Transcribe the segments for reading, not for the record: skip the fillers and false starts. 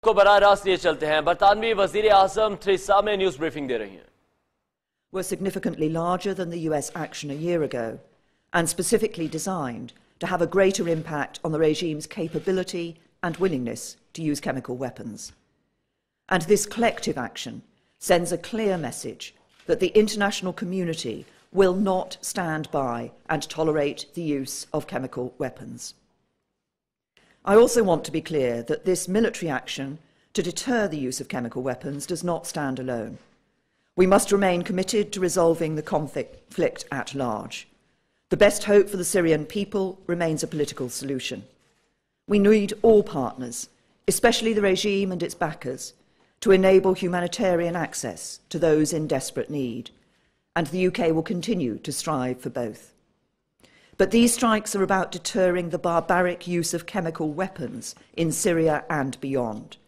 को बराह रास्त लिए चलते हैं। बरतानवी वज़ीर आज़म थ्रेसा में न्यूज़ ब्रीफिंग दे रही हैं। Were significantly larger than the US action a year ago and specifically designed to have a greater impact on the regime's capability and willingness to use chemical weapons. And this collective action sends a clear message that the international community will not stand by and tolerate the use of chemical weapons. I also want to be clear that this military action to deter the use of chemical weapons does not stand alone. We must remain committed to resolving the conflict at large. The best hope for the Syrian people remains a political solution. We need all partners, especially the regime and its backers, to enable humanitarian access to those in desperate need, and the UK will continue to strive for both. But these strikes are about deterring the barbaric use of chemical weapons in Syria and beyond.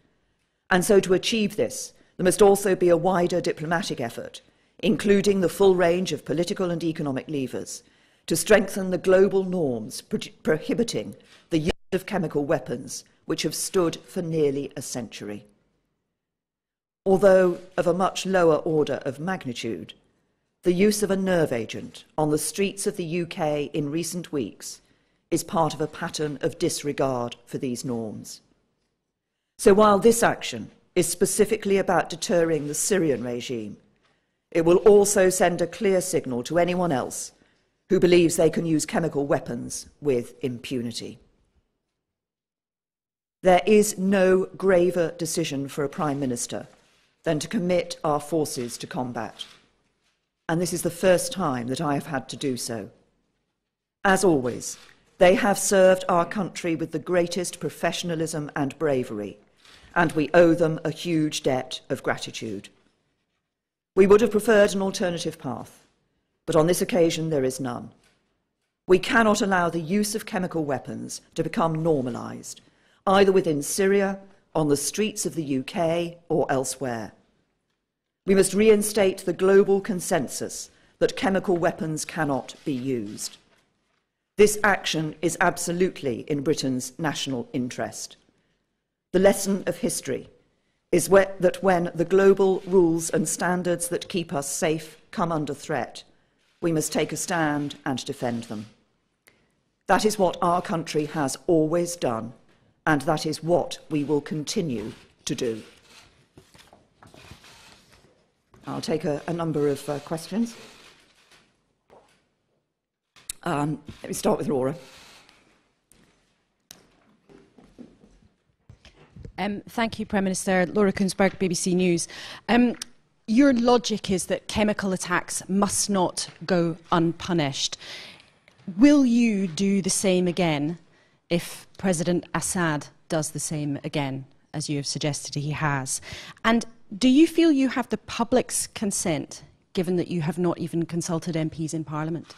And so to achieve this, there must also be a wider diplomatic effort, including the full range of political and economic levers, to strengthen the global norms prohibiting the use of chemical weapons, which have stood for nearly a century. Although of a much lower order of magnitude, the use of a nerve agent on the streets of the UK in recent weeks is part of a pattern of disregard for these norms. So while this action is specifically about deterring the Syrian regime, it will also send a clear signal to anyone else who believes they can use chemical weapons with impunity. There is no graver decision for a Prime Minister than to commit our forces to combat. And this is the first time that I have had to do so. As always, they have served our country with the greatest professionalism and bravery, and we owe them a huge debt of gratitude. We would have preferred an alternative path, but on this occasion there is none. We cannot allow the use of chemical weapons to become normalised, either within Syria, on the streets of the UK, or elsewhere. We must reinstate the global consensus that chemical weapons cannot be used. This action is absolutely in Britain's national interest. The lesson of history is that when the global rules and standards that keep us safe come under threat, we must take a stand and defend them. That is what our country has always done, and that is what we will continue to do. I'll take a number of questions. Let me start with Laura. Thank you, Prime Minister. Laura Kunsberg, BBC News. Your logic is that chemical attacks must not go unpunished. Will you do the same again if President Assad does the same again, as you have suggested he has? And do you feel you have the public's consent, given that you have not even consulted MPs in Parliament?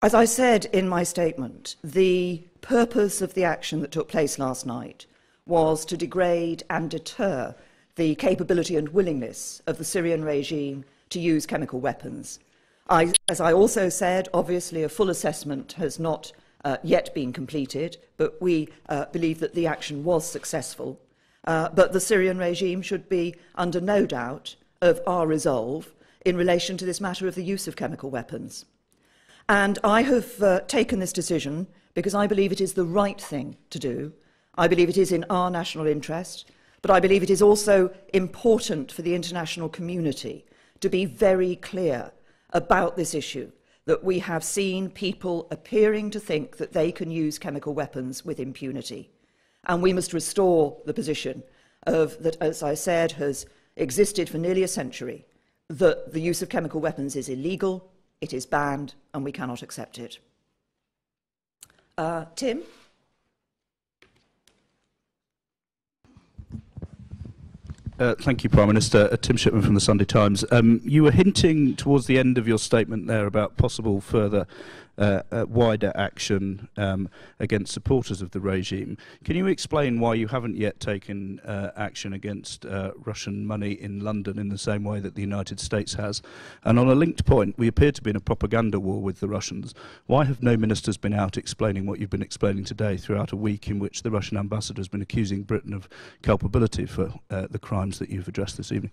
As I said in my statement, the purpose of the action that took place last night was to degrade and deter the capability and willingness of the Syrian regime to use chemical weapons. As I also said, obviously a full assessment has not yet been completed, but we believe that the action was successful. But the Syrian regime should be under no doubt of our resolve in relation to this matter of the use of chemical weapons. And I have taken this decision because I believe it is the right thing to do. I believe it is in our national interest, but I believe it is also important for the international community to be very clear about this issue, that we have seen people appearing to think that they can use chemical weapons with impunity. And we must restore the position of that, as I said, has existed for nearly a century, that the use of chemical weapons is illegal, it is banned, and we cannot accept it. Tim? Thank you, Prime Minister. Tim Shipman from the Sunday Times. You were hinting towards the end of your statement there about possible further wider action against supporters of the regime. Can you explain why you haven't yet taken action against Russian money in London in the same way that the United States has? And on a linked point, we appear to be in a propaganda war with the Russians. Why have no ministers been out explaining what you've been explaining today throughout a week in which the Russian ambassador has been accusing Britain of culpability for the crimes that you've addressed this evening?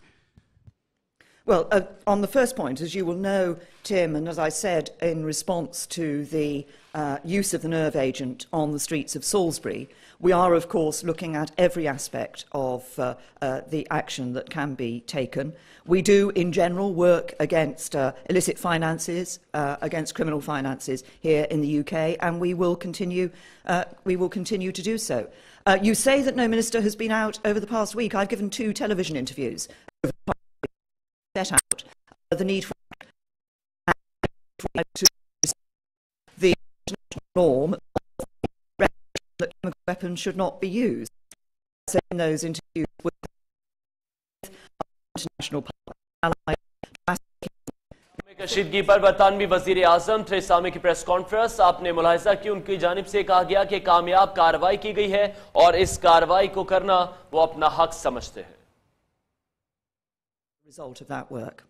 Well, on the first point, as you will know, Tim, and as I said in response to the use of the nerve agent on the streets of Salisbury, we are, of course, looking at every aspect of the action that can be taken. We do, in general, work against illicit finances, against criminal finances here in the UK, and we will continue to do so. You say that no minister has been out over the past week. I've given 2 television interviews over the past week, set out the need for to the international norm that chemical weapons should not be used. So in those interviews with international allies. कशीदगी पर बरतानवी वजीर आजम Theresa May की press conference आपने मुलाहिजा की उनकी जानिब से कहा गया कि कामयाब कार्रवाई की गई है और इस कार्रवाई को करना वो अपना हक समझते हैं. Result of that work.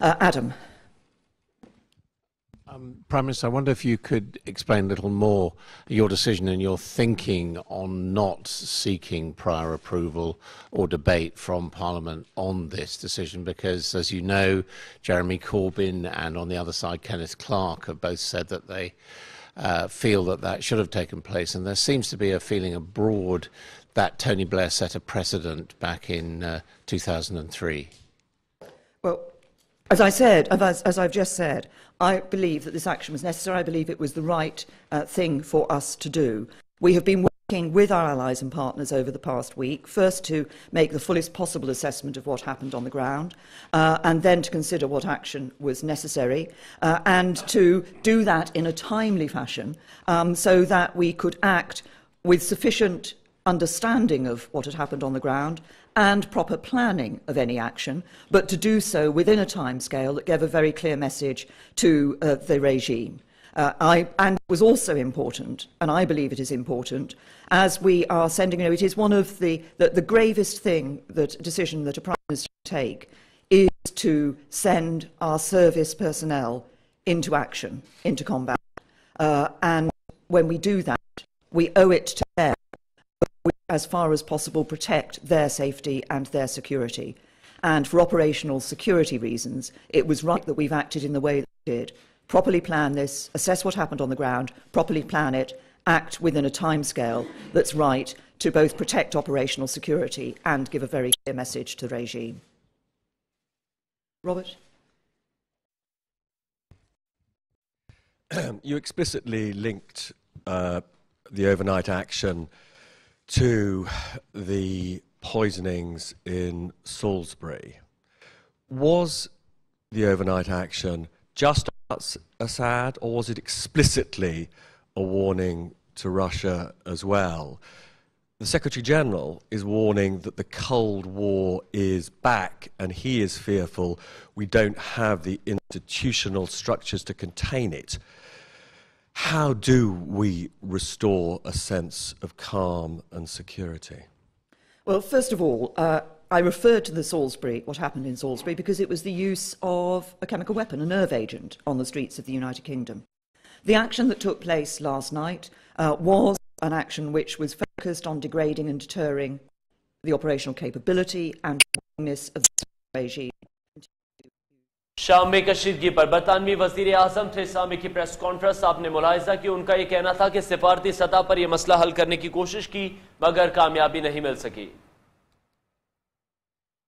Adam. Prime Minister, I wonder if you could explain a little more your decision and your thinking on not seeking prior approval or debate from Parliament on this decision, because, as you know, Jeremy Corbyn and on the other side Kenneth Clarke have both said that they feel that that should have taken place, and there seems to be a feeling abroad that Tony Blair set a precedent back in 2003. Well, as I said, as I've just said, I believe that this action was necessary. I believe it was the right thing for us to do. We have been working with our allies and partners over the past week, first to make the fullest possible assessment of what happened on the ground, and then to consider what action was necessary, and to do that in a timely fashion so that we could act with sufficient understanding of what had happened on the ground and proper planning of any action, but to do so within a timescale that gave a very clear message to the regime. And it was also important, and I believe it is important, as we are sending, it is one of the gravest decision that a Prime Minister can take is to send our service personnel into action, into combat. And when we do that, we owe it to them, as far as possible, protect their safety and their security. And for operational security reasons, it was right that we've acted in the way that we did. Properly plan this, assess what happened on the ground, properly plan it, act within a timescale that's right to both protect operational security and give a very clear message to the regime. Robert? You explicitly linked the overnight action to the poisonings in Salisbury. Was the overnight action just about Assad, or was it explicitly a warning to Russia as well? The Secretary-General is warning that the Cold War is back, and he is fearful we don't have the institutional structures to contain it. How do we restore a sense of calm and security? Well, first of all, I referred to what happened in Salisbury, because it was the use of a chemical weapon, a nerve agent, on the streets of the United Kingdom. The action that took place last night was an action which was focused on degrading and deterring the operational capability and willingness of the regime. शाम में कशीदगी पर बरतानवी वजीर आजम Theresa May की press conference आपने मुलाहिजा की उनका ये कहना था कि सिफारती सतह पर यह मसला हल करने की कोशिश की मगर कामयाबी नहीं मिल सकी.